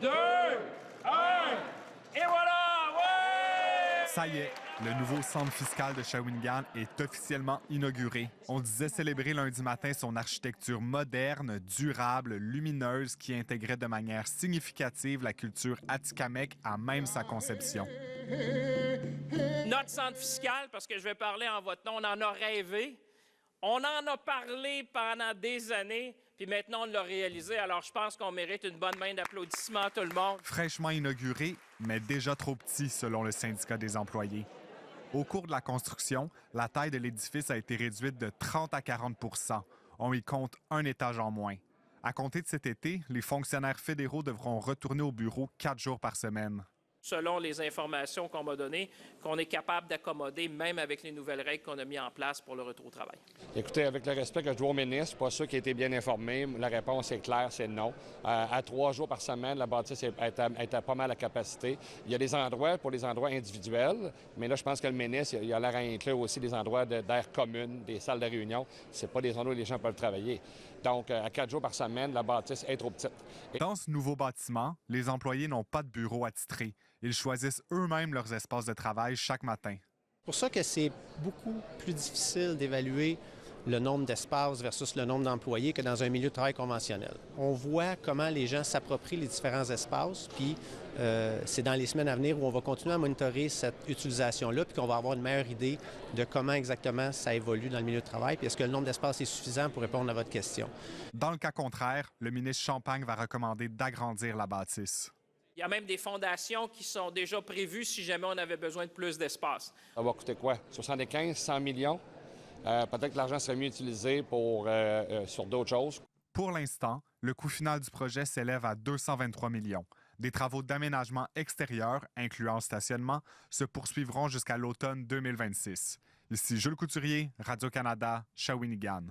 2, 1, et voilà! Ouais! Ça y est, le nouveau centre fiscal de Shawinigan est officiellement inauguré. On disait célébrer lundi matin son architecture moderne, durable, lumineuse qui intégrait de manière significative la culture atikamekw à même sa conception. Notre centre fiscal, parce que je vais parler en votre nom, on en a rêvé. On en a parlé pendant des années, puis maintenant on l'a réalisé. Alors je pense qu'on mérite une bonne main d'applaudissements à tout le monde. Fraîchement inauguré, mais déjà trop petit selon le syndicat des employés. Au cours de la construction, la taille de l'édifice a été réduite de 30 à 40 %. On y compte un étage en moins. À compter de cet été, les fonctionnaires fédéraux devront retourner au bureau 4 jours par semaine. Selon les informations qu'on m'a données, qu'on est capable d'accommoder, même avec les nouvelles règles qu'on a mises en place pour le retour au travail. Écoutez, avec le respect que je dois au ministre, pas sûr qu'il a été bien informé. La réponse est claire, c'est non. À 3 jours par semaine, la bâtisse est à pas mal à capacité. Il y a des endroits pour les endroits individuels, mais là, je pense que le ministre, il a l'air à inclure aussi des endroits d'air commune, des salles de réunion. C'est pas des endroits où les gens peuvent travailler. Donc, à 4 jours par semaine, la bâtisse est trop petite. Dans ce nouveau bâtiment, les employés n'ont pas de bureau attitré. Ils choisissent eux-mêmes leurs espaces de travail chaque matin. C'est pour ça que c'est beaucoup plus difficile d'évaluer le nombre d'espaces versus le nombre d'employés que dans un milieu de travail conventionnel. On voit comment les gens s'approprient les différents espaces, puis c'est dans les semaines à venir où on va continuer à monitorer cette utilisation-là, puis qu'on va avoir une meilleure idée de comment exactement ça évolue dans le milieu de travail, puis est-ce que le nombre d'espaces est suffisant pour répondre à votre question. Dans le cas contraire, le ministre Champagne va recommander d'agrandir la bâtisse. Il y a même des fondations qui sont déjà prévues si jamais on avait besoin de plus d'espace. Ça va coûter quoi? 75, 100 millions? Peut-être que l'argent serait mieux utilisé sur d'autres choses. Pour l'instant, le coût final du projet s'élève à 223 millions. Des travaux d'aménagement extérieur, incluant stationnement, se poursuivront jusqu'à l'automne 2026. Ici Jules Couturier, Radio-Canada, Shawinigan.